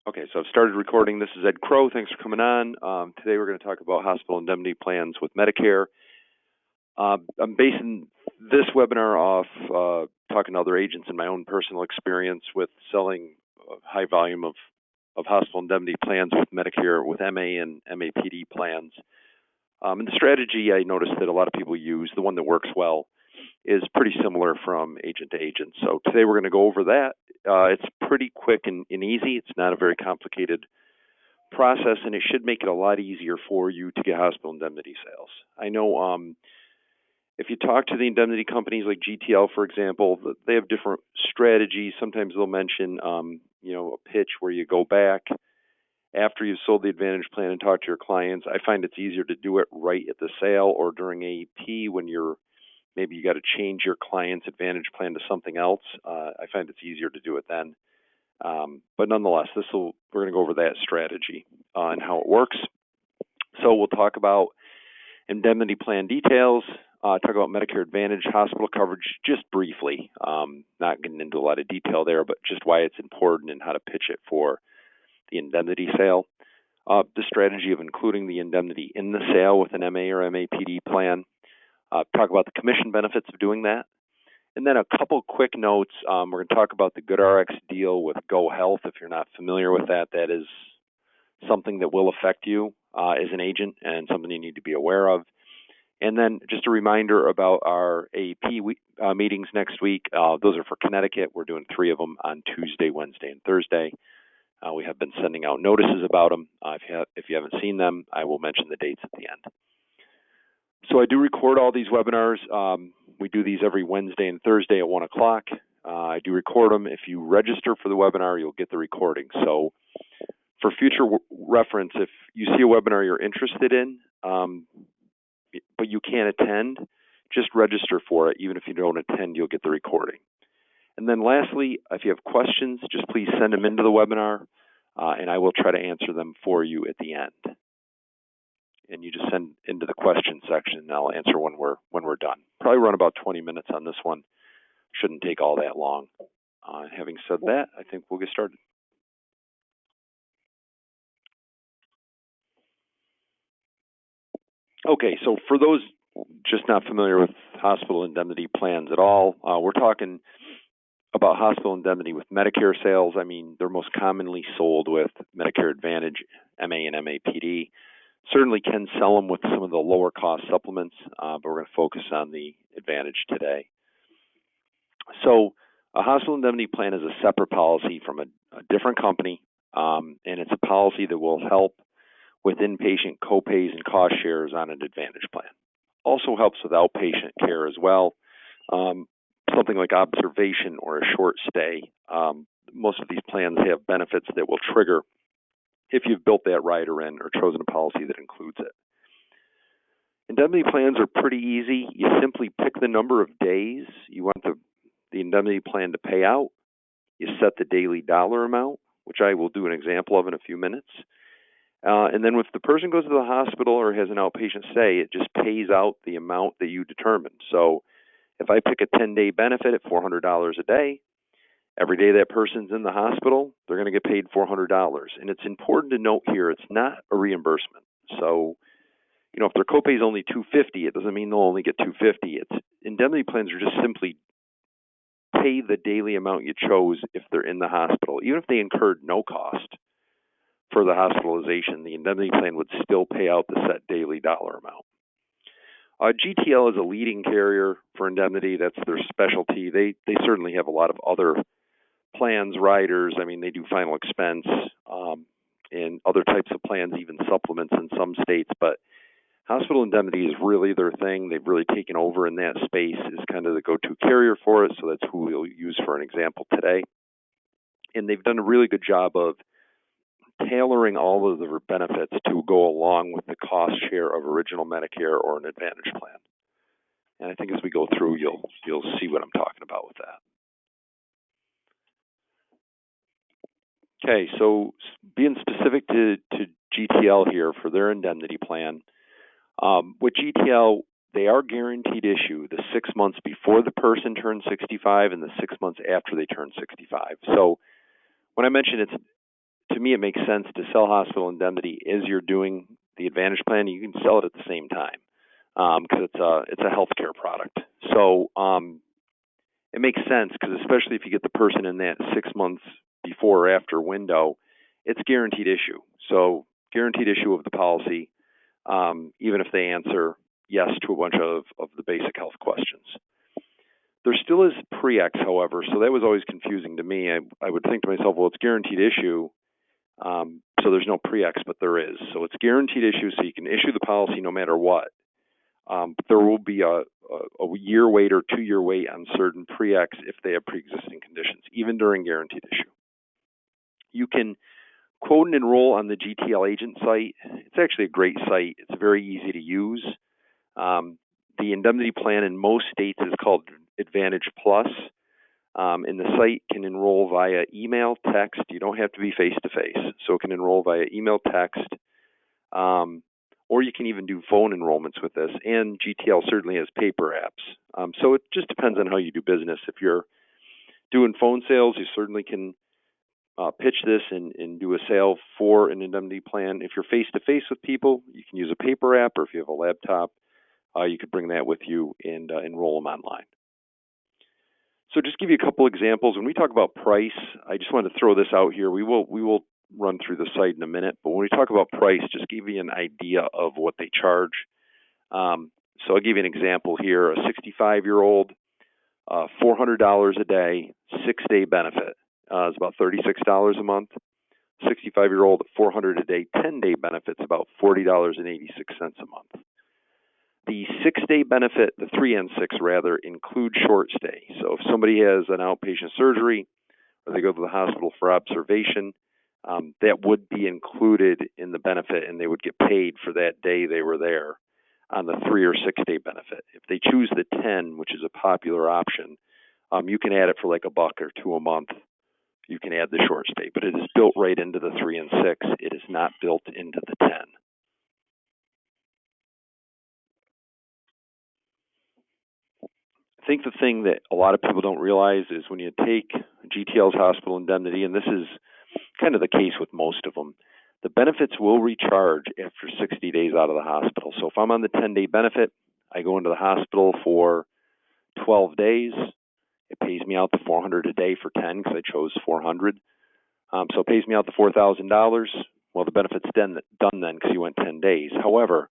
Okay, so I've started recording. This is Ed Crow. Thanks for coming on. Today we're going to talk about hospital indemnity plans with Medicare. I'm basing this webinar off talking to other agents and my own personal experience with selling a high volume of hospital indemnity plans with Medicare, with MA and MAPD plans. And the strategy I noticed that a lot of people use, the one that works well, is pretty similar from agent to agent. So today we're going to go over that. It's pretty quick and easy. It's not a very complicated process, and it should make it a lot easier for you to get hospital indemnity sales. I know if you talk to the indemnity companies like GTL, for example, they have different strategies. Sometimes they'll mention, a pitch where you go back after you've sold the Advantage plan and talk to your clients. I find it's easier to do it right at the sale or during AEP when maybe you got to change your client's Advantage plan to something else. I find it's easier to do it then. But nonetheless, we're going to go over that strategy and how it works. So we'll talk about indemnity plan details, talk about Medicare Advantage hospital coverage just briefly, not getting into a lot of detail there, but just why it's important and how to pitch it for the indemnity sale. The strategy of including the indemnity in the sale with an MA or MAPD plan. Talk about the commission benefits of doing that. And then a couple quick notes. We're going to talk about the GoodRx deal with Go Health. If you're not familiar with that, that is something that will affect you as an agent and something you need to be aware of. And then just a reminder about our AEP meetings next week. Those are for Connecticut. We're doing 3 of them on Tuesday, Wednesday, and Thursday. We have been sending out notices about them. If you haven't seen them, I will mention the dates at the end. So I do record all these webinars. We do these every Wednesday and Thursday at 1 o'clock. I do record them. If you register for the webinar, you'll get the recording. So for future reference, if you see a webinar you're interested in, but you can't attend, just register for it. Even if you don't attend, you'll get the recording. And then lastly, if you have questions, just please send them into the webinar, and I will try to answer them for you at the end. And you just send into the question section, and I'll answer when we're done. Probably run about 20 minutes on this one. Shouldn't take all that long. Having said that, I think we'll get started. Okay, so for those just not familiar with hospital indemnity plans at all, we're talking about hospital indemnity with Medicare sales. I mean, they're most commonly sold with Medicare Advantage, MA and MAPD. Certainly can sell them with some of the lower cost supplements, but we're going to focus on the Advantage today. So a hospital indemnity plan is a separate policy from a different company, and it's a policy that will help with inpatient copays and cost shares on an Advantage plan. Also helps with outpatient care as well, something like observation or a short stay. Most of these plans have benefits that will trigger if you've built that rider in or chosen a policy that includes it. Indemnity plans are pretty easy. You simply pick the number of days you want the indemnity plan to pay out. You set the daily dollar amount, which I will do an example of in a few minutes. And then if the person goes to the hospital or has an outpatient stay, it just pays out the amount that you determined. So if I pick a 10-day benefit at $400 a day, every day that person's in the hospital, they're going to get paid $400. And it's important to note here, it's not a reimbursement. So, if their copay is only $250, it doesn't mean they'll only get $250. Indemnity plans are just simply pay the daily amount you chose if they're in the hospital. Even if they incurred no cost for the hospitalization, the indemnity plan would still pay out the set daily dollar amount. GTL is a leading carrier for indemnity. That's their specialty. They certainly have a lot of other plans, riders. I mean, they do final expense and other types of plans, even supplements in some states. But hospital indemnity is really their thing. They've really taken over in that space, is kind of the go-to carrier for it. So that's who we'll use for an example today. And they've done a really good job of tailoring all of the benefits to go along with the cost share of original Medicare or an Advantage plan. And I think as we go through, you'll see what I'm talking about with that. Okay, so being specific to GTL here for their indemnity plan, with GTL, they are guaranteed issue the 6 months before the person turns 65 and the 6 months after they turn 65. So when I mention it's to me, it makes sense to sell hospital indemnity as you're doing the Advantage plan. You can sell it at the same time because it's a healthcare product. So it makes sense because especially if you get the person in that 6 months before or after window, it's guaranteed issue. So guaranteed issue of the policy, even if they answer yes to a bunch of the basic health questions. There still is pre-X, however, so that was always confusing to me. I would think to myself, well, it's guaranteed issue, so there's no pre-X, but there is. So it's guaranteed issue, so you can issue the policy no matter what. But there will be a year wait or 2 year wait on certain pre-X if they have pre-existing conditions, even during guaranteed issue. You can quote and enroll on the GTL agent site. It's actually a great site. It's very easy to use. The indemnity plan in most states is called Advantage Plus. And the site can enroll via email, text. You don't have to be face-to-face. So it can enroll via email, text, or you can even do phone enrollments with this. And GTL certainly has paper apps. So it just depends on how you do business. If you're doing phone sales, you certainly can pitch this and do a sale for an indemnity plan. If you're face-to-face with people, you can use a paper app, or if you have a laptop, you could bring that with you and enroll them online. So just give you a couple examples. When we talk about price, I just wanted to throw this out here. We will run through the site in a minute, but when we talk about price, just give you an idea of what they charge. So I'll give you an example here. A 65-year-old, $400 a day, 6-day benefit is about $36 a month. 65-year-old, $400 a day, 10-day benefits about $40.86 a month. The 6-day benefit, the 3 and 6 rather, include short stay. So if somebody has an outpatient surgery or they go to the hospital for observation, that would be included in the benefit, and they would get paid for that day they were there on the 3 or 6-day benefit. If they choose the 10, which is a popular option, you can add it for like $1 or $2 a month. You can add the short stay, but it is built right into the 3 and 6. It is not built into the 10. I think the thing that a lot of people don't realize is when you take GTL's hospital indemnity, and this is kind of the case with most of them, the benefits will recharge after 60 days out of the hospital. So if I'm on the 10-day benefit, I go into the hospital for 12 days. It pays me out the $400 a day for 10 because I chose $400. So it pays me out the $4,000. Well, the benefit's done then because you went 10 days. However,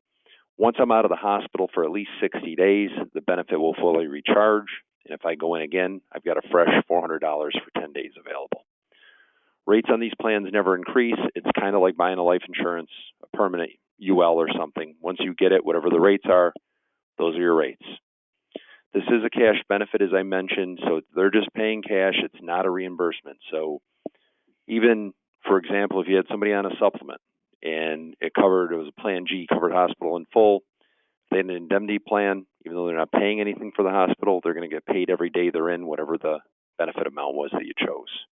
once I'm out of the hospital for at least 60 days, the benefit will fully recharge. And if I go in again, I've got a fresh $400 for 10 days available. Rates on these plans never increase. It's kind of like buying a life insurance, a permanent UL or something. Once you get it, whatever the rates are, those are your rates. This is a cash benefit, as I mentioned, so they're just paying cash. It's not a reimbursement. So even, for example, if you had somebody on a supplement and it was a Plan G, covered hospital in full, they had an indemnity plan, even though they're not paying anything for the hospital, they're going to get paid every day they're in, whatever the benefit amount was that you chose.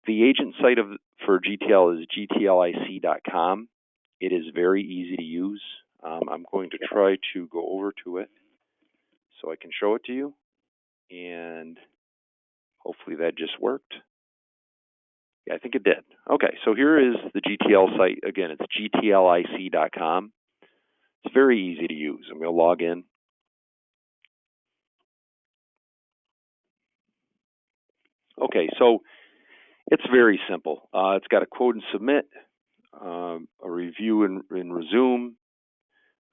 The agent site for GTL is gtlic.com. It is very easy to use. I'm going to try to go over to it so I can show it to you, and hopefully that just worked. Yeah, I think it did. Okay, so here is the GTL site. Again, it's gtlic.com. It's very easy to use. I'm going to log in. Okay, so it's very simple. It's got a quote and submit, a review and resume,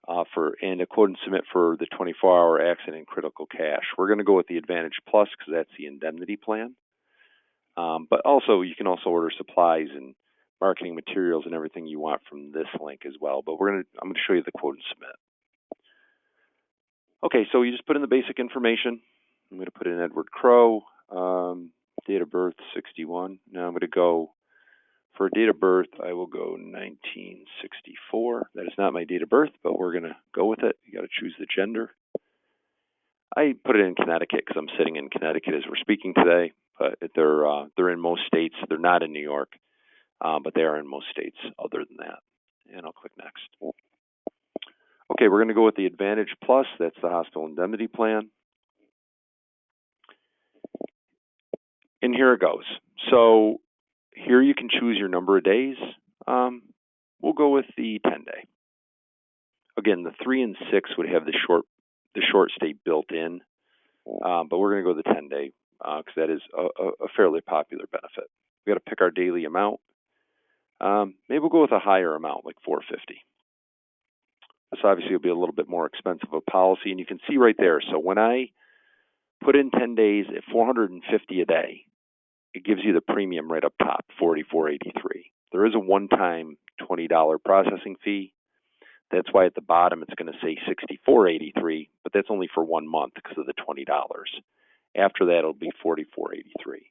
and a quote and submit for the 24-hour accident and critical cash. We're going to go with the Advantage Plus because that's the indemnity plan. But also, you can also order supplies and marketing materials and everything you want from this link as well. But I'm going to show you the quote and submit. Okay, so you just put in the basic information. I'm going to put in Edward Crow, date of birth 61. Now I'm going to go for date of birth. I will go 1964. That is not my date of birth, but we're going to go with it. You got to choose the gender. I put it in Connecticut because I'm sitting in Connecticut as we're speaking today. But they're in most states. They're not in New York, but they are in most states other than that. And I'll click next. Okay, we're going to go with the Advantage Plus. That's the hospital indemnity plan. And here it goes. So Here you can choose your number of days. We'll go with the 10-day. Again, the 3 and 6 would have the short stay built in, but we're going to go the 10-day because that is a fairly popular benefit. We got to pick our daily amount. Maybe we'll go with a higher amount, like $450. This obviously will be a little bit more expensive of a policy, and you can see right there. So when I put in 10 days at $450 a day, it gives you the premium right up top, $44.83. There is a one-time $20 processing fee. That's why at the bottom it's going to say $64.83, but that's only for 1 month because of the $20. After that, it'll be $44.83.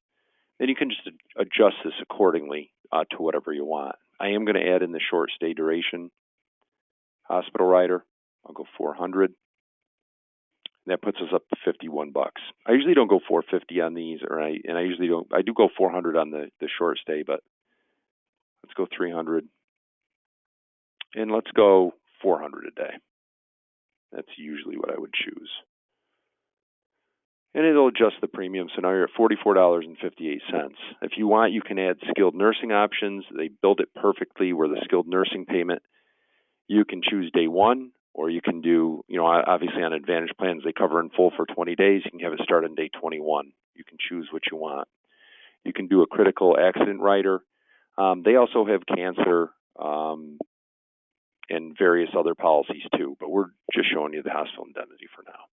Then you can just adjust this accordingly to whatever you want. I am going to add in the short stay duration hospital rider. I'll go 400. That puts us up to $51. I usually don't go 450 on these, I usually don't. I do go 400 on the short stay, but let's go 300, and let's go 400 a day. That's usually what I would choose, and it'll adjust the premium. So now you're at $44.58. If you want, you can add skilled nursing options. They build it perfectly where the skilled nursing payment, you can choose day 1. Or you can do, obviously on Advantage plans, they cover in full for 20 days. You can have it start on day 21. You can choose what you want. You can do a critical accident rider. They also have cancer and various other policies too, but we're just showing you the hospital indemnity for now.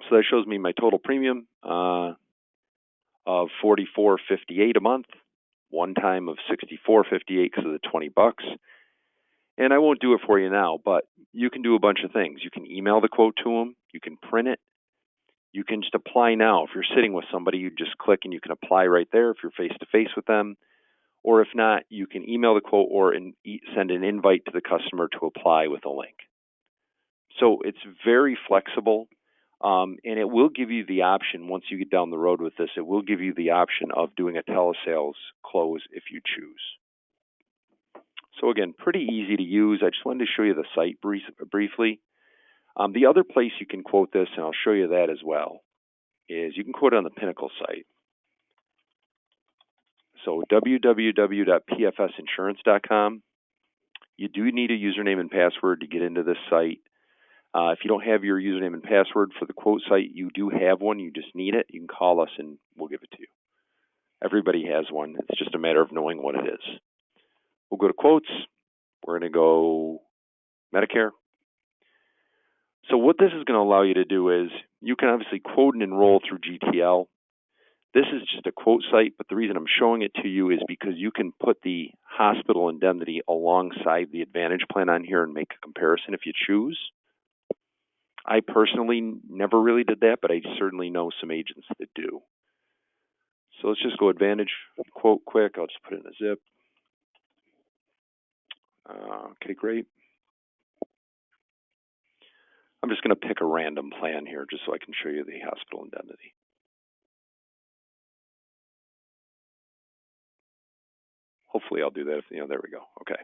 So that shows me my total premium of $44.58 a month, one time of $64.58 because of the $20. And I won't do it for you now, but you can do a bunch of things. You can email the quote to them. You can print it. You can just apply now. If you're sitting with somebody, you just click and you can apply right there if you're face-to-face with them. Or if not, you can email the quote or send an invite to the customer to apply with a link. So it's very flexible, and it will give you the option, once you get down the road with this, it will give you the option of doing a telesales close if you choose. So again, pretty easy to use. I just wanted to show you the site briefly. The other place you can quote this, and I'll show you that as well, is you can quote it on the Pinnacle site. So www.pfsinsurance.com. You do need a username and password to get into this site. If you don't have your username and password for the quote site, you do have one. You just need it. You can call us and we'll give it to you. Everybody has one. It's just a matter of knowing what it is. We'll go to quotes. We're going to go Medicare. So what this is going to allow you to do is you can obviously quote and enroll through GTL. This is just a quote site, but the reason I'm showing it to you is because you can put the hospital indemnity alongside the Advantage plan on here and make a comparison if you choose. I personally never really did that, but I certainly know some agents that do. So let's just go Advantage, quote quick. I'll just put it in a zip. Okay, great. I'm just going to pick a random plan here just so I can show you the hospital indemnity. Hopefully I'll do that. There we go. Okay.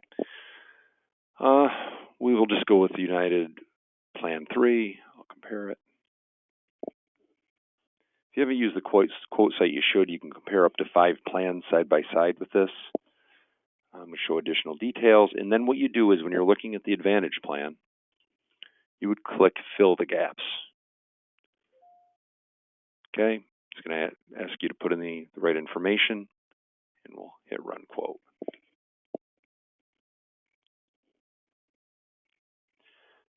We will just go with the United Plan 3. I'll compare it. If you haven't used the quote site, you should. You can compare up to 5 plans side by side with this. We show additional details. And then what you do is when you're looking at the Advantage plan, you would click Fill the Gaps. Okay. It's going to ask you to put in the right information, and we'll hit Run Quote.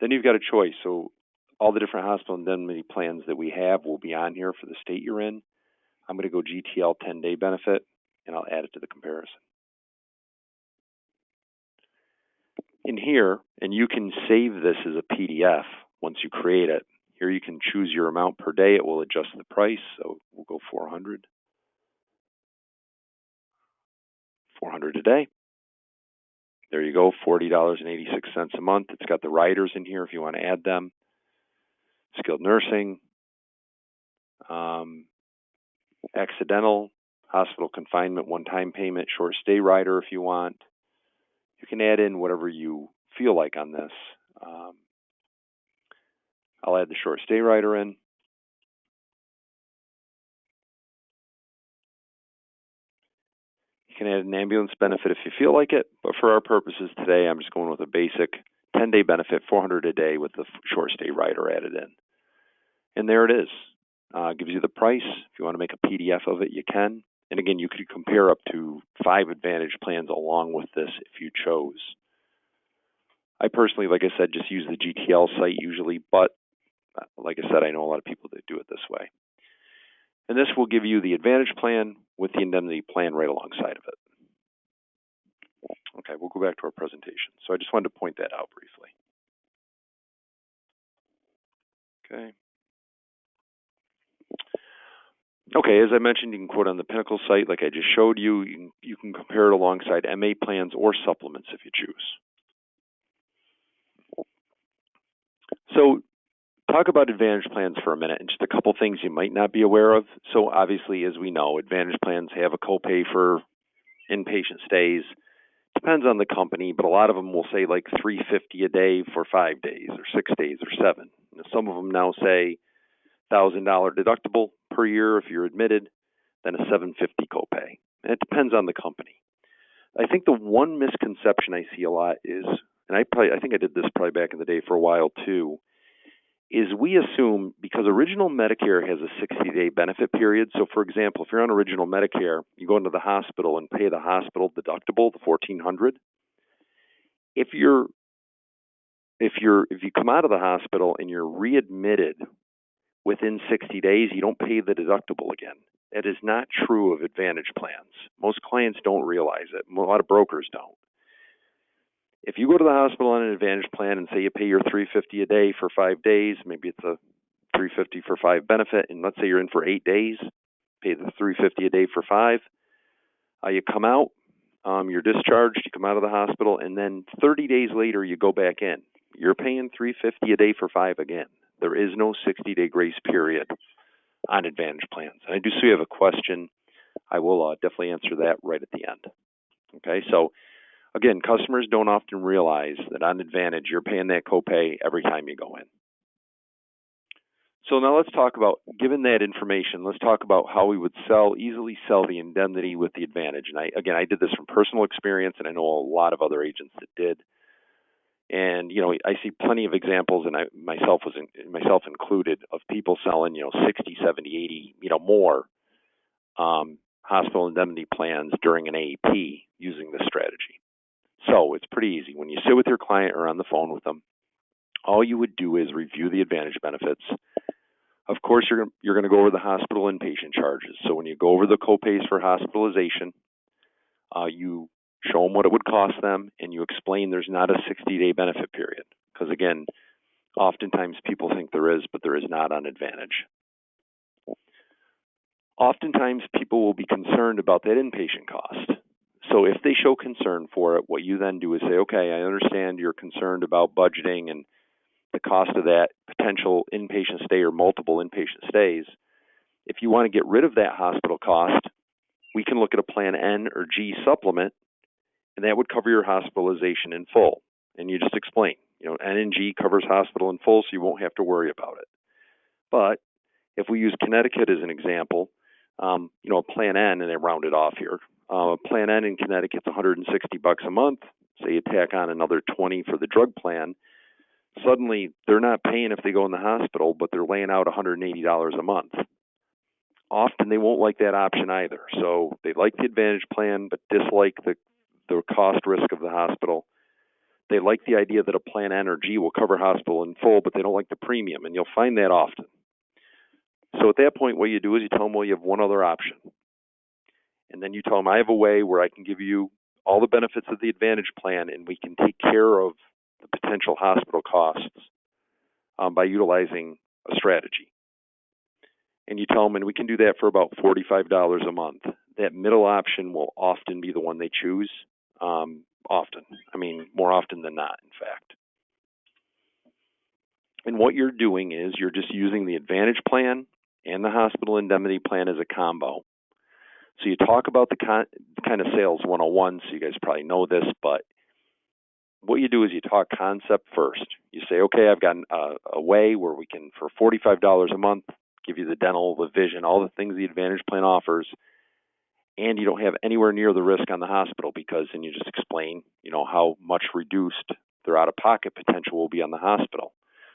Then you've got a choice. So all the different hospital indemnity plans that we have will be on here for the state you're in. I'm going to go GTL 10-day benefit, and I'll add it to the comparison. In here, and you can save this as a PDF once you create it. Here you can choose your amount per day. It will adjust the price. So we'll go 400. 400 a day. There you go, $40.86 a month. It's got the riders in here if you want to add them. Skilled nursing, accidental, hospital confinement, one-time payment, short stay rider if you want. You can add in whatever you feel like on this. I'll add the short stay rider in. can add an ambulance benefit if you feel like it, but for our purposes today, I'm just going with a basic 10-day benefit, $400 a day with the short stay rider added in. And there it is. Gives you the price. If you want to make a PDF of it, you can. And again, you could compare up to 5 Advantage plans along with this if you chose. I personally, like I said, just use the GTL site usually, but like I said, I know a lot of people that do it this way. And this will give you the Advantage plan with the Indemnity plan right alongside of it. Okay, we'll go back to our presentation. So I just wanted to point that out briefly. Okay. Okay, as I mentioned, you can quote on the Pinnacle site like I just showed you. You can compare it alongside MA plans or supplements if you choose. So talk about Advantage plans for a minute and just a couple things you might not be aware of. So obviously, as we know, Advantage plans have a copay for inpatient stays. Depends on the company, but a lot of them will say like $350 a day for 5 days or 6 days or 7. Now, some of them now say $1,000 deductible per year if you're admitted, then a $750 copay. And it depends on the company. I think the one misconception I see a lot is, and I think I did this probably back in the day for a while too, is we assume because original Medicare has a 60-day benefit period. So, for example, if you're on original Medicare, you go into the hospital and pay the hospital deductible, the $1,400. If you come out of the hospital and you're readmitted within 60 days, you don't pay the deductible again. That is not true of Advantage plans. Most clients don't realize it. A lot of brokers don't. If you go to the hospital on an Advantage plan and say you pay your $350 a day for 5 days, maybe it's a $350 for 5 benefit, and let's say you're in for 8 days, pay the $350 a day for 5. You come out, you're discharged, you come out of the hospital, and then 30 days later you go back in. You're paying $350 a day for 5 again. There is no 60-day grace period on Advantage plans. And I do see you have a question. I will definitely answer that right at the end. Okay, so again, customers don't often realize that on Advantage, you're paying that copay every time you go in. So now let's talk about, given that information, let's talk about how we would easily sell the Indemnity with the Advantage. And I did this from personal experience, and I know a lot of other agents that did. And, I see plenty of examples, and myself included, of people selling, 60, 70, 80, more hospital indemnity plans during an AEP using this strategy. So it's pretty easy. When you sit with your client or on the phone with them, all you would do is review the Advantage benefits. Of course, you're going to go over the hospital inpatient charges. So when you go over the copays for hospitalization, you show them what it would cost them, and you explain there's not a 60-day benefit period. Because again, oftentimes people think there is, but there is not on Advantage. Oftentimes people will be concerned about that inpatient cost. So if they show concern for it, what you then do is say, okay, I understand you're concerned about budgeting and the cost of that potential inpatient stay or multiple inpatient stays. If you want to get rid of that hospital cost, we can look at a Plan N or G supplement, and that would cover your hospitalization in full. And you just explain, N and G covers hospital in full, so you won't have to worry about it. But if we use Connecticut as an example, a Plan N, and they round it off here, Plan N in Connecticut's $160 a month. Say you tack on another $20 for the drug plan. Suddenly, they're not paying if they go in the hospital, but they're laying out $180 a month. Often, they won't like that option either. So they like the Advantage plan, but dislike the cost risk of the hospital. They like the idea that a Plan N or G will cover hospital in full, but they don't like the premium, and you'll find that often. So at that point, what you do is you tell them, well, you have one other option. And then you tell them, I have a way where I can give you all the benefits of the Advantage plan, and we can take care of the potential hospital costs by utilizing a strategy. And you tell them, and we can do that for about $45 a month. That middle option will often be the one they choose. Often. More often than not, in fact. And what you're doing is you're just using the Advantage plan and the hospital indemnity plan as a combo. So you talk about the kind of sales 101, so you guys probably know this, but what you do is you talk concept first. You say, okay, I've got a way where we can, for $45 a month, give you the dental, the vision, all the things the Advantage plan offers, and you don't have anywhere near the risk on the hospital, because then you just explain, how much reduced their out-of-pocket potential will be on the hospital.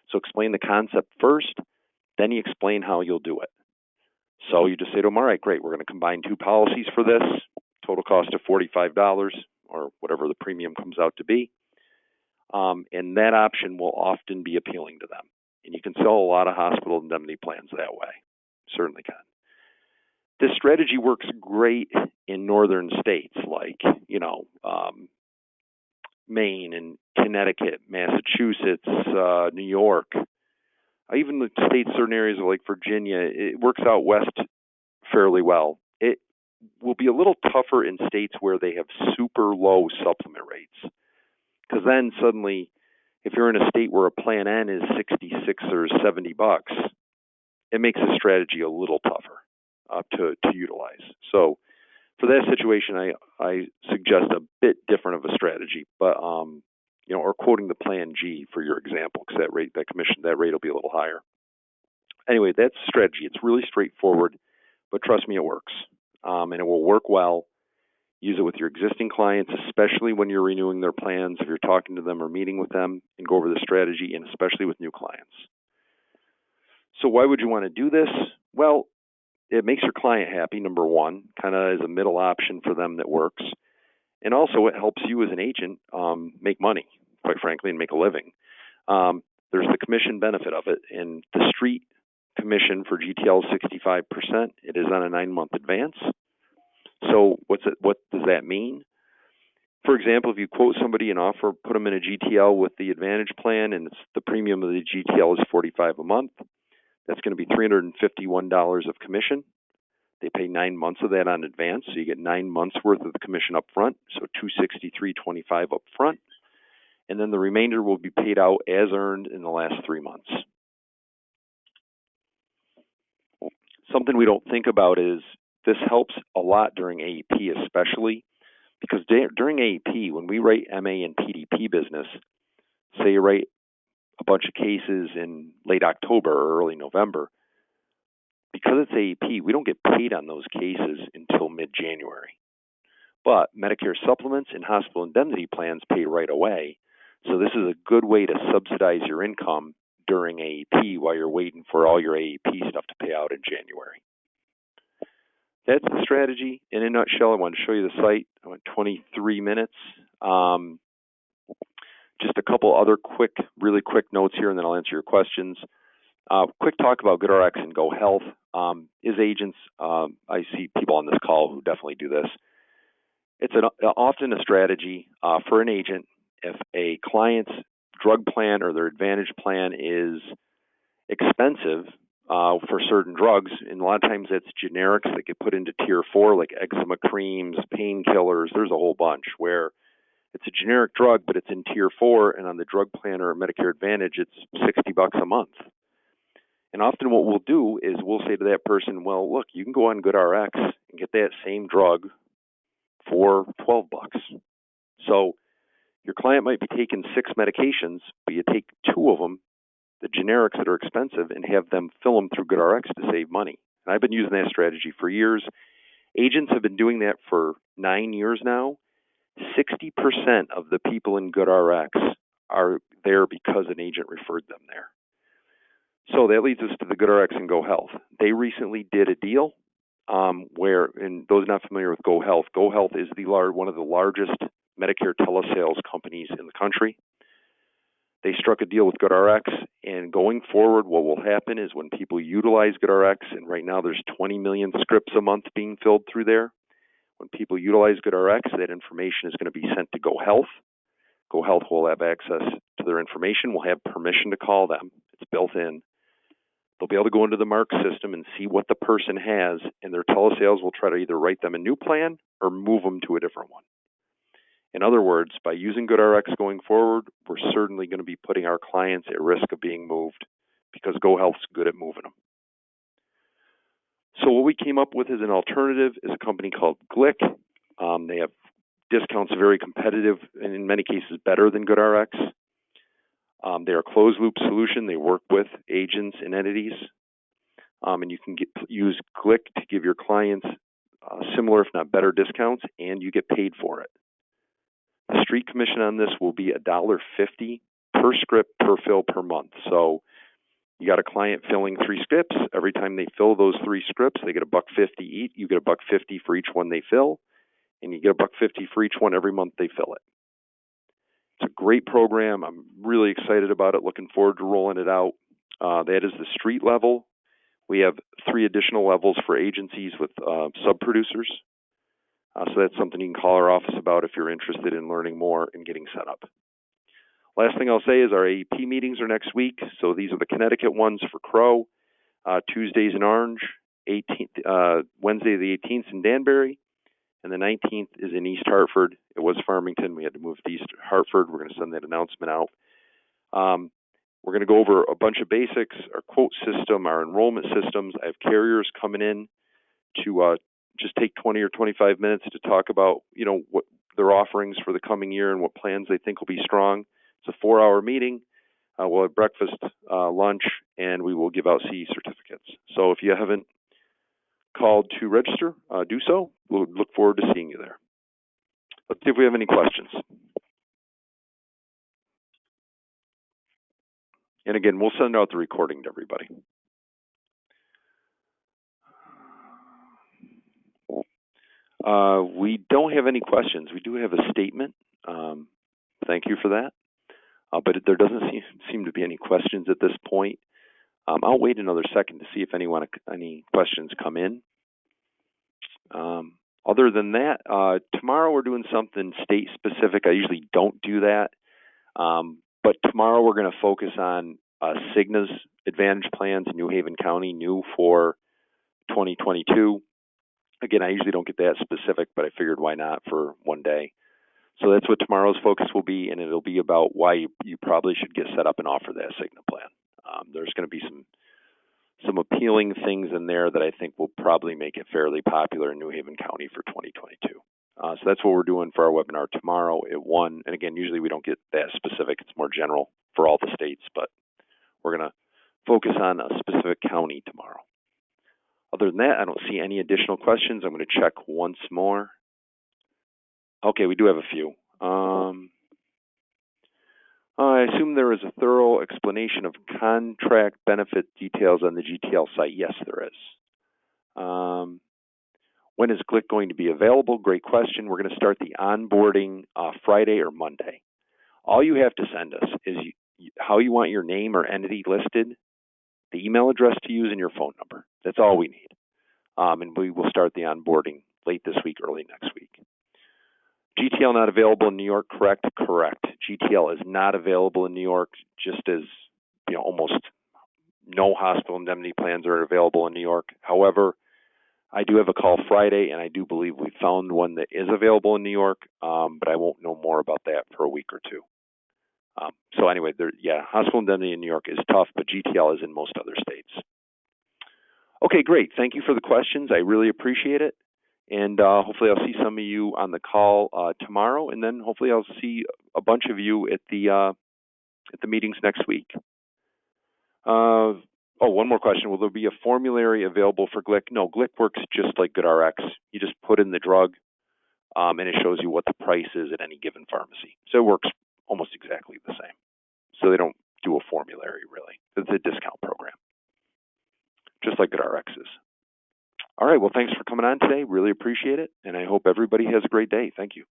So explain the concept first, then you explain how you'll do it. So you just say to them, all right, great, we're going to combine 2 policies for this, total cost of $45 or whatever the premium comes out to be. And that option will often be appealing to them. And you can sell a lot of hospital indemnity plans that way. Certainly can. This strategy works great in northern states like, Maine and Connecticut, Massachusetts, New York, even the states, certain areas like Virginia. It works out west fairly well. It will be a little tougher in states where they have super low supplement rates, because then suddenly, if you're in a state where a plan N is $66 or $70, it makes the strategy a little tougher to utilize. So for that situation, I suggest a bit different of a strategy, but or quoting the plan G for your example, because that rate will be a little higher. Anyway, that's the strategy. It's really straightforward, but trust me, it works, and it will work well. Use it with your existing clients, especially when you're renewing their plans, if you're talking to them or meeting with them, and go over the strategy, and especially with new clients. So why would you want to do this? Well, it makes your client happy, number one, kind of as a middle option for them that works. And also it helps you as an agent make money, quite frankly, and make a living. There's the commission benefit of it. And the street commission for GTL is 65%. It is on a 9-month advance. So what does that mean? For example, if you quote somebody an offer, put them in a GTL with the Advantage plan, and the premium of the GTL is $45 a month, that's going to be $351 of commission. They pay 9 months of that on advance, so you get 9 months worth of the commission up front, so $263.25 up front, and then the remainder will be paid out as earned in the last 3 months. Something we don't think about is this helps a lot during AEP, especially because during AEP, when we write MA and PDP business, say you write a bunch of cases in late October or early November, because it's AEP, we don't get paid on those cases until mid-January. But Medicare supplements and hospital indemnity plans pay right away, so this is a good way to subsidize your income during AEP while you're waiting for all your AEP stuff to pay out in January. That's the strategy. In a nutshell, I want to show you the site. I went 23 minutes. Just a couple other really quick notes here, and then I'll answer your questions. Quick talk about GoodRx and Go Health. As agents, I see people on this call who definitely do this. It's often a strategy for an agent if a client's drug plan or their Advantage plan is expensive for certain drugs, and a lot of times that's generics that get put into Tier 4, like eczema creams, painkillers. There's a whole bunch where it's a generic drug, but it's in Tier 4, and on the drug plan or Medicare Advantage, it's $60 a month. And often what we'll do is we'll say to that person, well, look, you can go on GoodRx and get that same drug for $12. So your client might be taking 6 medications, but you take 2 of them, the generics that are expensive, and have them fill them through GoodRx to save money. And I've been using that strategy for years. Agents have been doing that for 9 years now. 60% of the people in GoodRx are there because an agent referred them there. So that leads us to the GoodRx and Go Health. They recently did a deal where, and those not familiar with Go Health is one of the largest Medicare telesales companies in the country. They struck a deal with GoodRx, and going forward, what will happen is when people utilize GoodRx, and right now there's 20 million scripts a month being filled through there. When people utilize GoodRx, that information is going to be sent to Go Health. Go Health will have access to their information. We'll have permission to call them. It's built in. They'll be able to go into the MARC system and see what the person has, and their telesales will try to either write them a new plan or move them to a different one. In other words, by using GoodRx going forward, we're certainly going to be putting our clients at risk of being moved because Go Health's good at moving them. So what we came up with as an alternative is a company called Glick. They have discounts very competitive and in many cases better than GoodRx. They're a closed-loop solution. They work with agents and entities. And you can use Glick to give your clients similar if not better discounts, and you get paid for it. The street commission on this will be $1.50 per script per fill per month. So you got a client filling 3 scripts. Every time they fill those 3 scripts, they get $1.50 each. You get $1.50 for each one they fill, and you get $1.50 for each one every month they fill it. It's a great program. I'm really excited about it. Looking forward to rolling it out. That is the street level. We have 3 additional levels for agencies with sub-producers. So that's something you can call our office about if you're interested in learning more and getting set up. Last thing I'll say is our AEP meetings are next week. So these are the Connecticut ones for Crow. Tuesdays in Orange, Wednesday the 18th in Danbury, and the 19th is in East Hartford. It was Farmington. We had to move to East Hartford. We're going to send that announcement out. We're going to go over a bunch of basics, our quote system, our enrollment systems. I have carriers coming in to just take 20 or 25 minutes to talk about, what their offerings for the coming year and what plans they think will be strong. It's a 4-hour meeting. We'll have breakfast, lunch, and we will give out CE certificates. So if you haven't called to register, do so. We'll look forward to seeing you there. Let's see if we have any questions. And again, we'll send out the recording to everybody. We don't have any questions. We do have a statement. Thank you for that. But there doesn't seem to be any questions at this point. I'll wait another second to see if any questions come in. Other than that, tomorrow we're doing something state specific. I usually don't do that. But tomorrow we're going to focus on Cigna's Advantage plans in New Haven County, new for 2022. Again, I usually don't get that specific, but I figured why not for one day. So that's what tomorrow's focus will be, and it'll be about why you probably should get set up and offer that Cigna plan. There's going to be some appealing things in there that I think will probably make it fairly popular in New Haven County for 2022. So that's what we're doing for our webinar tomorrow at 1. And again, usually we don't get that specific. It's more general for all the states, but we're going to focus on a specific county tomorrow. Other than that, I don't see any additional questions. I'm going to check once more. Okay, we do have a few. I assume there is a thorough explanation of contract benefit details on the GTL site. Yes, there is. When is GLIC going to be available? Great question. We're going to start the onboarding Friday or Monday. All you have to send us is how you want your name or entity listed, the email address to use, and your phone number. That's all we need. And we will start the onboarding late this week, early next week. GTL not available in New York, correct? Correct. GTL is not available in New York, just as almost no hospital indemnity plans are available in New York. However, I do have a call Friday, and I do believe we found one that is available in New York, but I won't know more about that for a week or two. So anyway, hospital indemnity in New York is tough, but GTL is in most other states. Okay, great. Thank you for the questions. I really appreciate it. And hopefully I'll see some of you on the call tomorrow, and then hopefully I'll see a bunch of you at the meetings next week. One more question. Will there be a formulary available for GLIC? No, GLIC works just like GoodRx. You just put in the drug, and it shows you what the price is at any given pharmacy. So it works almost exactly the same. So they don't do a formulary, really. It's a discount program, just like GoodRx is. All right, well, thanks for coming on today. Really appreciate it, and I hope everybody has a great day. Thank you.